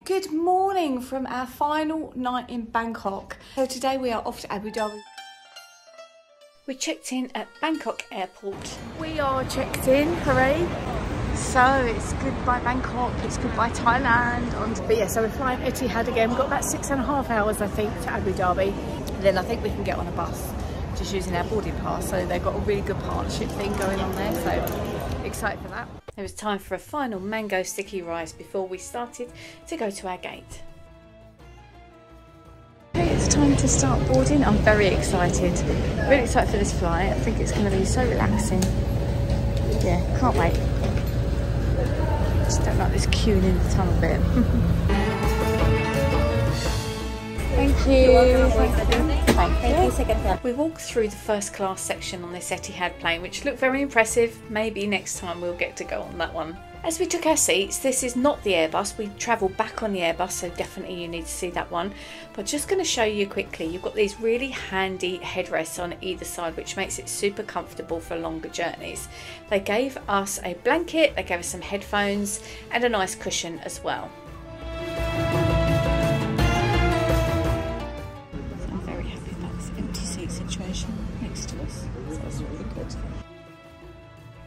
Good morning from our final night in Bangkok. So today we are off to Abu Dhabi. We checked in at Bangkok airport. We are checked in, hooray. So it's goodbye Bangkok, it's goodbye Thailand. But yeah, so we're flying Etihad again. We've got about 6.5 hours, I think, to Abu Dhabi. And then I think we can get on a bus, just using our boarding pass. So they've got a really good partnership thing going on there. So excited for that. It was time for a final mango sticky rice before we started to go to our gate. Okay, it's time to start boarding. I'm very excited. Really excited for this flight. I think it's going to be so relaxing. Yeah, can't wait. Just don't like this queuing in the tunnel bit. Thank you. We walked through the first class section on this Etihad plane, which looked very impressive. Maybe next time we'll get to go on that one. As we took our seats, this is not the Airbus. We travel back on the Airbus, so definitely you need to see that one. But just going to show you quickly, you've got these really handy headrests on either side, which makes it super comfortable for longer journeys. They gave us a blanket, they gave us some headphones and a nice cushion as well. Situation next to us, so that's really good.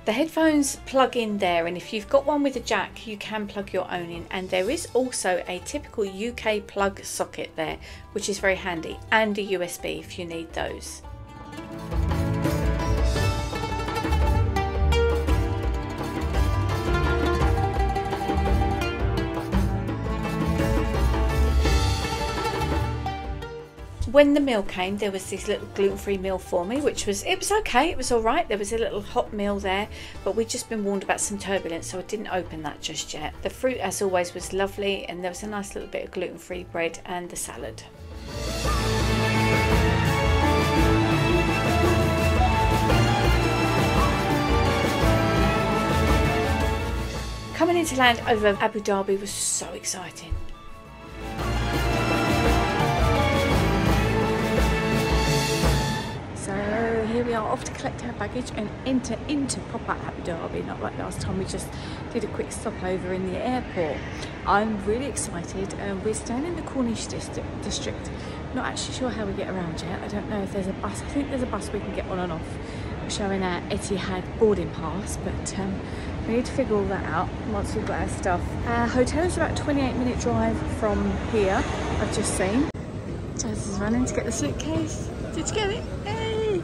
The headphones plug in there, and if you've got one with a jack you can plug your own in, and there is also a typical UK plug socket there, which is very handy, and a USB if you need those. When the meal came, there was this little gluten-free meal for me, which was, it was okay, it was all right. There was a little hot meal there, but we'd just been warned about some turbulence, so I didn't open that just yet. The fruit, as always, was lovely, and there was a nice little bit of gluten-free bread and the salad. Coming into land over Abu Dhabi was so exciting. So here we are, off to collect our baggage and enter into proper Abu Dhabi, not like last time we just did a quick stopover in the airport. I'm really excited. We're staying in the Cornishe district. Not actually sure how we get around yet. I don't know if there's a bus. I think there's a bus we can get on and off, showing our Etihad boarding pass, but we need to figure all that out once we've got our stuff. Our hotel is about a 28-minute drive from here, I've just seen. Jazz is running to get the suitcase. Did you get it? Hey!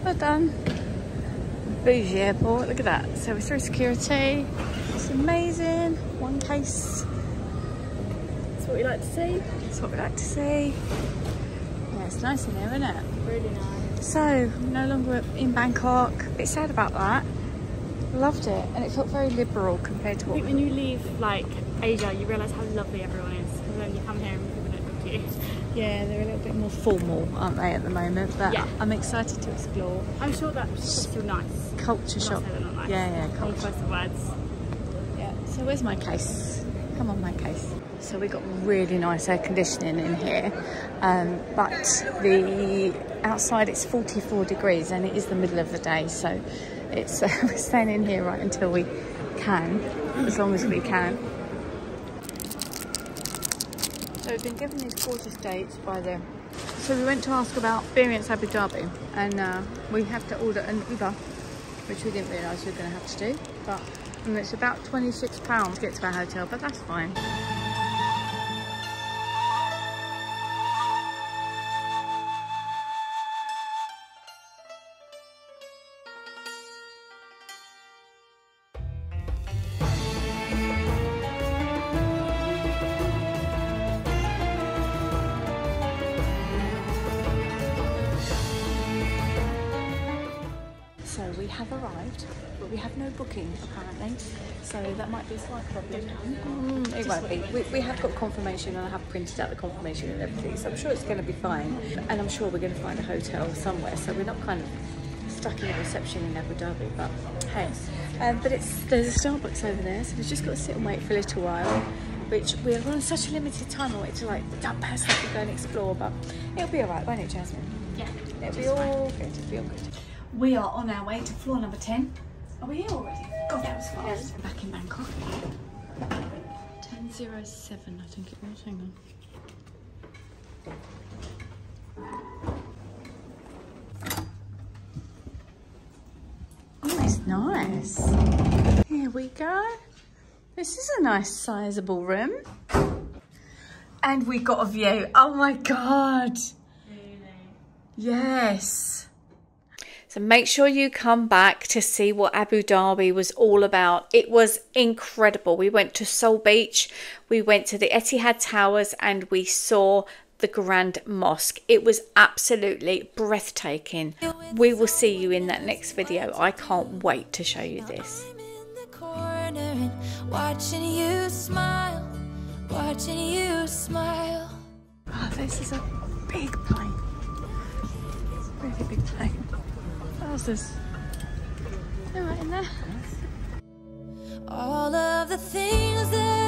Well done. Bougie airport, look at that. So we're through security. It's amazing. One case. That's what we like to see. That's what we like to see. Yeah, it's nice in there, isn't it? Really nice. So, no longer in Bangkok. A bit sad about that. Loved it. And it felt very liberal compared to what... I think when you leave, like, Asia, you realise how lovely everyone is. Because then you come here and people don't look at you. Yeah, they're a little bit more formal, aren't they, at the moment? But yeah, I'm excited to explore. I'm sure that's still nice. Culture shock. Not nice. Yeah, culture. Choice of words. Yeah. So where's my case? Come on, my case. So we've got really nice air conditioning in here, but the outside it's 44 degrees and it is the middle of the day, so it's we're staying in here right until we can, as long as we can. So we've been given these gorgeous dates by them. So we went to ask about Experience Abu Dhabi, and we have to order an Uber, which we didn't realise we were going to have to do. But it's about £26 to get to our hotel, but that's fine. So we have arrived, but we have no booking apparently, so that might be a slight problem. It won't be. We have got confirmation, and I have printed out the confirmation and everything, so I'm sure it's going to be fine. And I'm sure we're going to find a hotel somewhere, so we're not kind of stuck in a reception in Abu Dhabi, but hey. But there's a Starbucks over there, so we've just got to sit and wait for a little while, which we're on such a limited time. I wanted to like dump our stuff and go and explore, but it'll be alright, won't it, Jasmine? Yeah. It'll be all good, it'll be all good. We are on our way to floor number 10. Are we here already? God, that was fast. Back in Bangkok. 10 107, I think it was. Hang on. Oh, it's nice. Here we go. This is a nice sizable room. And we got a view. Oh my God. Really? Yes. So make sure you come back to see what Abu Dhabi was all about. It was incredible. We went to Sol Beach, we went to the Etihad Towers, and we saw the Grand Mosque. It was absolutely breathtaking. We will see you in that next video. I can't wait to show you this. Watching you smile, watching you smile. Oh, this is a big plane. It's a really big plane. How's this? All right in there. All of the things that